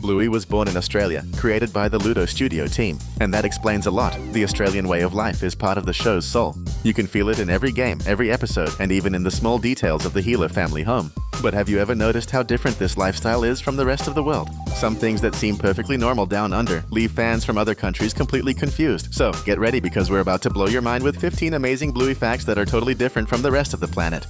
Bluey was born in Australia, created by the Ludo Studio team, and that explains a lot. The Australian way of life is part of the show's soul. You can feel it in every game, every episode, and even in the small details of the Healer family home. But have you ever noticed how different this lifestyle is from the rest of the world? Some things that seem perfectly normal down under leave fans from other countries completely confused. So get ready, because we're about to blow your mind with 15 amazing Bluey facts that are totally different from the rest of the planet.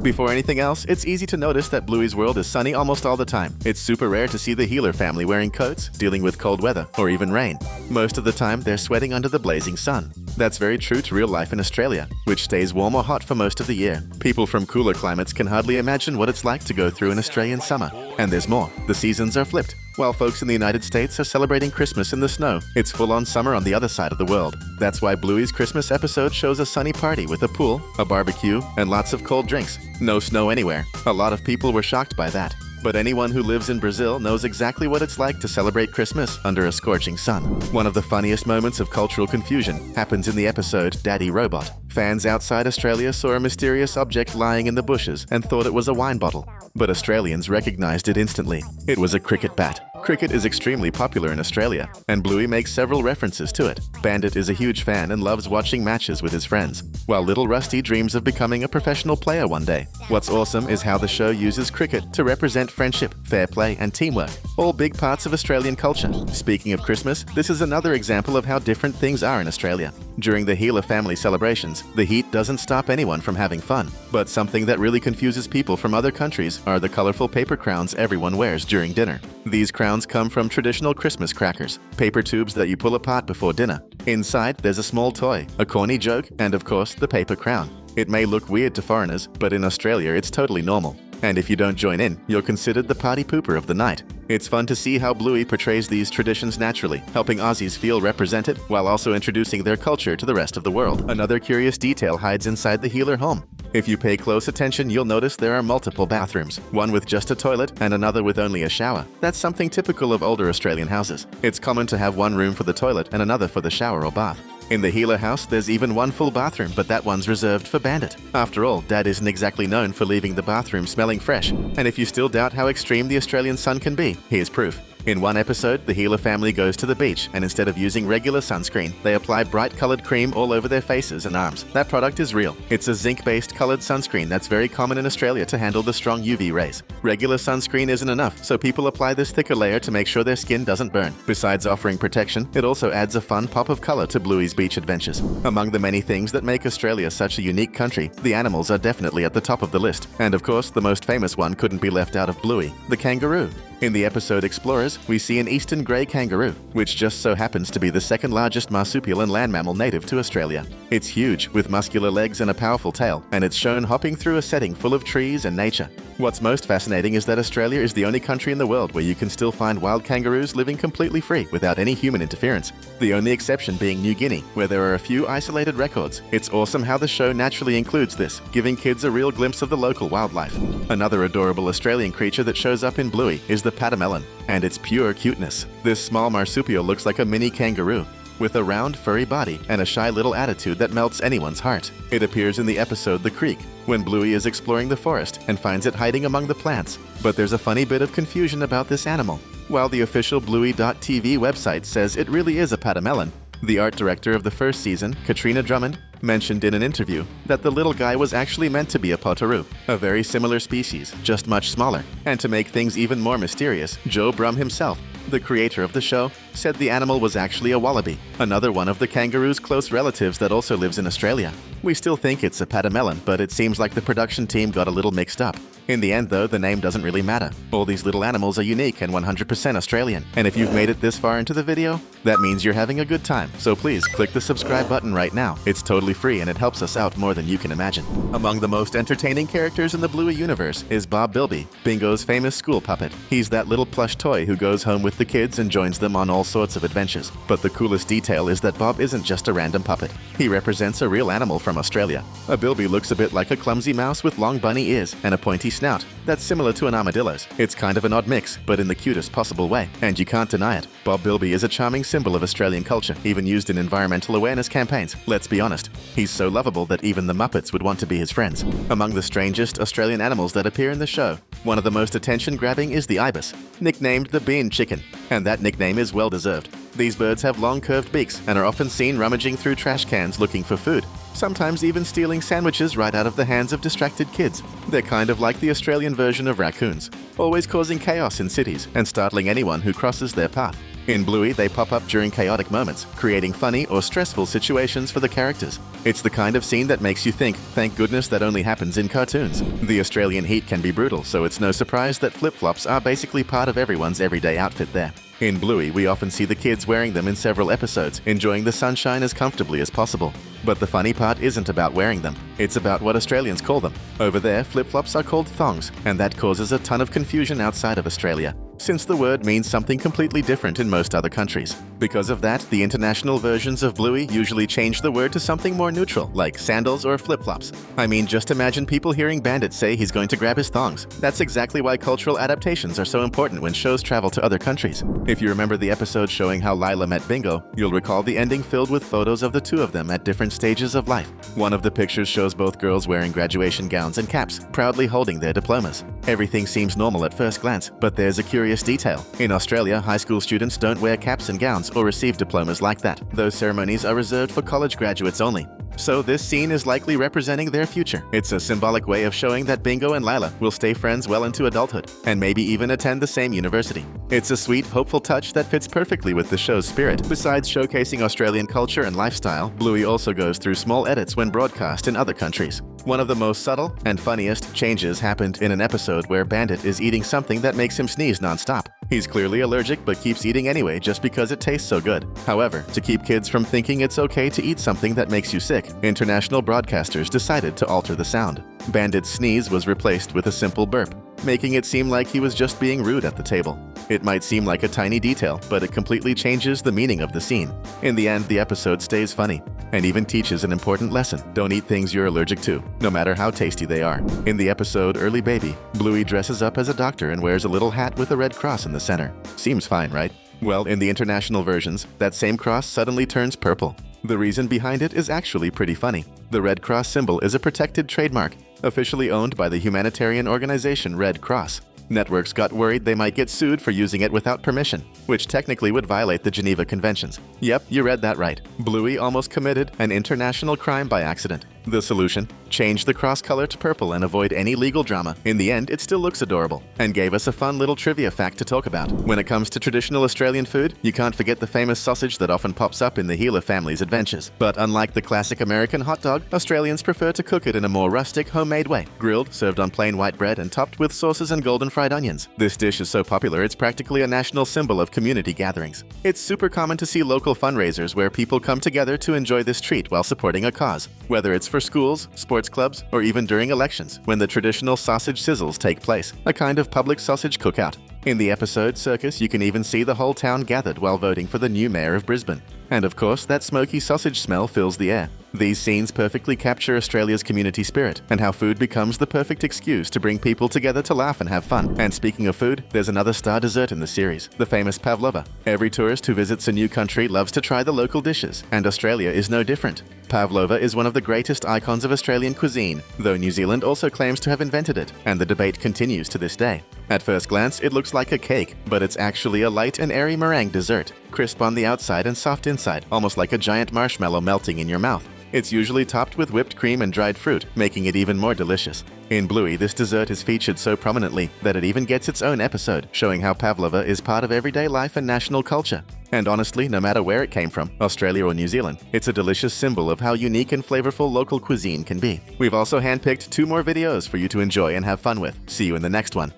Before anything else, it's easy to notice that Bluey's world is sunny almost all the time. It's super rare to see the Healer family wearing coats, dealing with cold weather, or even rain. Most of the time, they're sweating under the blazing sun. That's very true to real life in Australia, which stays warm or hot for most of the year. People from cooler climates can hardly imagine what it's like to go through an Australian summer. And there's more. The seasons are flipped. While folks in the United States are celebrating Christmas in the snow, it's full-on summer on the other side of the world. That's why Bluey's Christmas episode shows a sunny party with a pool, a barbecue, and lots of cold drinks. No snow anywhere. A lot of people were shocked by that. But anyone who lives in Brazil knows exactly what it's like to celebrate Christmas under a scorching sun. One of the funniest moments of cultural confusion happens in the episode Daddy Robot. Fans outside Australia saw a mysterious object lying in the bushes and thought it was a wine bottle. But Australians recognized it instantly. It was a cricket bat. Cricket is extremely popular in Australia, and Bluey makes several references to it. Bandit is a huge fan and loves watching matches with his friends, while little Rusty dreams of becoming a professional player one day. What's awesome is how the show uses cricket to represent friendship, fair play, and teamwork, all big parts of Australian culture. Speaking of Christmas, this is another example of how different things are in Australia. During the Healer family celebrations, the heat doesn't stop anyone from having fun. But something that really confuses people from other countries are the colorful paper crowns everyone wears during dinner. These crowns come from traditional Christmas crackers, paper tubes that you pull apart before dinner. Inside, there's a small toy, a corny joke, and of course, the paper crown. It may look weird to foreigners, but in Australia, it's totally normal. And if you don't join in, you're considered the party pooper of the night. It's fun to see how Bluey portrays these traditions naturally, helping Aussies feel represented while also introducing their culture to the rest of the world. Another curious detail hides inside the Healer home. If you pay close attention, you'll notice there are multiple bathrooms, one with just a toilet and another with only a shower. That's something typical of older Australian houses. It's common to have one room for the toilet and another for the shower or bath. In the Healer house, there's even one full bathroom, but that one's reserved for Bandit. After all, Dad isn't exactly known for leaving the bathroom smelling fresh. And if you still doubt how extreme the Australian sun can be, here's proof. In one episode, the Healer family goes to the beach, and instead of using regular sunscreen, they apply bright-colored cream all over their faces and arms. That product is real. It's a zinc-based colored sunscreen that's very common in Australia to handle the strong UV rays. Regular sunscreen isn't enough, so people apply this thicker layer to make sure their skin doesn't burn. Besides offering protection, it also adds a fun pop of color to Bluey's beach adventures. Among the many things that make Australia such a unique country, the animals are definitely at the top of the list. And of course, the most famous one couldn't be left out of Bluey, the kangaroo. In the episode Explorers, we see an eastern grey kangaroo, which just so happens to be the second largest marsupial and land mammal native to Australia. It's huge, with muscular legs and a powerful tail, and it's shown hopping through a setting full of trees and nature. What's most fascinating is that Australia is the only country in the world where you can still find wild kangaroos living completely free without any human interference. The only exception being New Guinea, where there are a few isolated records. It's awesome how the show naturally includes this, giving kids a real glimpse of the local wildlife. Another adorable Australian creature that shows up in Bluey is the patamelon, and it's pure cuteness. This small marsupial looks like a mini kangaroo, with a round, furry body and a shy little attitude that melts anyone's heart. It appears in the episode The Creek, when Bluey is exploring the forest and finds it hiding among the plants. But there's a funny bit of confusion about this animal. While the official Bluey.tv website says it really is a patamelon, the art director of the first season, Katrina Drummond, mentioned in an interview that the little guy was actually meant to be a potoroo, a very similar species, just much smaller. And to make things even more mysterious, Joe Brumm himself, the creator of the show, said the animal was actually a wallaby, another one of the kangaroo's close relatives that also lives in Australia. We still think it's a patamelon, but it seems like the production team got a little mixed up. In the end, though, the name doesn't really matter. All these little animals are unique and 100% Australian. And if you've made it this far into the video, that means you're having a good time. So please, click the subscribe button right now. It's totally free and it helps us out more than you can imagine. Among the most entertaining characters in the Bluey universe is Bob Bilby, Bingo's famous school puppet. He's that little plush toy who goes home with the kids and joins them on all sorts of adventures. But the coolest detail is that Bob isn't just a random puppet. He represents a real animal from Australia. A bilby looks a bit like a clumsy mouse with long bunny ears and a pointy snout. That's similar to an armadillo's. It's kind of an odd mix, but in the cutest possible way, and you can't deny it. Bob Bilby is a charming symbol of Australian culture, even used in environmental awareness campaigns. Let's be honest, he's so lovable that even the Muppets would want to be his friends. Among the strangest Australian animals that appear in the show One of the most attention-grabbing is the ibis, nicknamed the bean chicken, and that nickname is well-deserved. These birds have long curved beaks and are often seen rummaging through trash cans looking for food, sometimes even stealing sandwiches right out of the hands of distracted kids. They're kind of like the Australian version of raccoons, always causing chaos in cities and startling anyone who crosses their path. In Bluey, they pop up during chaotic moments, creating funny or stressful situations for the characters. It's the kind of scene that makes you think, thank goodness that only happens in cartoons. The Australian heat can be brutal, so it's no surprise that flip-flops are basically part of everyone's everyday outfit there. In Bluey, we often see the kids wearing them in several episodes, enjoying the sunshine as comfortably as possible. But the funny part isn't about wearing them, it's about what Australians call them. Over there, flip-flops are called thongs, and that causes a ton of confusion outside of Australia, since the word means something completely different in most other countries. Because of that, the international versions of Bluey usually change the word to something more neutral, like sandals or flip-flops. I mean, just imagine people hearing Bandit say he's going to grab his thongs. That's exactly why cultural adaptations are so important when shows travel to other countries. If you remember the episode showing how Lila met Bingo, you'll recall the ending filled with photos of the two of them at different stages of life. One of the pictures shows both girls wearing graduation gowns and caps, proudly holding their diplomas. Everything seems normal at first glance, but there's a curious detail. In Australia, high school students don't wear caps and gowns or receive diplomas like that. Those ceremonies are reserved for college graduates only. So this scene is likely representing their future. It's a symbolic way of showing that Bingo and Lila will stay friends well into adulthood, and maybe even attend the same university. It's a sweet, hopeful touch that fits perfectly with the show's spirit. Besides showcasing Australian culture and lifestyle, Bluey also goes through small edits when broadcast in other countries. One of the most subtle and funniest changes happened in an episode where Bandit is eating something that makes him sneeze non-stop. He's clearly allergic but keeps eating anyway just because it tastes so good. However, to keep kids from thinking it's okay to eat something that makes you sick, international broadcasters decided to alter the sound. Bandit's sneeze was replaced with a simple burp, making it seem like he was just being rude at the table. It might seem like a tiny detail, but it completely changes the meaning of the scene. In the end, the episode stays funny, and even teaches an important lesson. Don't eat things you're allergic to, no matter how tasty they are. In the episode Early Baby, Bluey dresses up as a doctor and wears a little hat with a red cross in the center. Seems fine, right? Well, in the international versions, that same cross suddenly turns purple. The reason behind it is actually pretty funny. The Red Cross symbol is a protected trademark, officially owned by the humanitarian organization Red Cross. Networks got worried they might get sued for using it without permission, which technically would violate the Geneva Conventions. Yep, you read that right. Bluey almost committed an international crime by accident. The solution? Change the cross color to purple and avoid any legal drama. In the end, it still looks adorable, and gave us a fun little trivia fact to talk about. When it comes to traditional Australian food, you can't forget the famous sausage that often pops up in the Healer family's adventures. But unlike the classic American hot dog, Australians prefer to cook it in a more rustic, homemade way. Grilled, served on plain white bread, and topped with sauces and golden fried onions. This dish is so popular it's practically a national symbol of community gatherings. It's super common to see local fundraisers where people come together to enjoy this treat while supporting a cause, whether it's for schools, sports clubs, or even during elections, when the traditional sausage sizzles take place, a kind of public sausage cookout. In the episode Circus, you can even see the whole town gathered while voting for the new mayor of Brisbane. And of course, that smoky sausage smell fills the air. These scenes perfectly capture Australia's community spirit and how food becomes the perfect excuse to bring people together to laugh and have fun. And speaking of food, there's another star dessert in the series, the famous pavlova. Every tourist who visits a new country loves to try the local dishes, and Australia is no different. Pavlova is one of the greatest icons of Australian cuisine, though New Zealand also claims to have invented it, and the debate continues to this day. At first glance, it looks like a cake, but it's actually a light and airy meringue dessert, crisp on the outside and soft inside, almost like a giant marshmallow melting in your mouth. It's usually topped with whipped cream and dried fruit, making it even more delicious. In Bluey, this dessert is featured so prominently that it even gets its own episode, showing how pavlova is part of everyday life and national culture. And honestly, no matter where it came from, Australia or New Zealand, it's a delicious symbol of how unique and flavorful local cuisine can be. We've also handpicked 2 more videos for you to enjoy and have fun with. See you in the next one.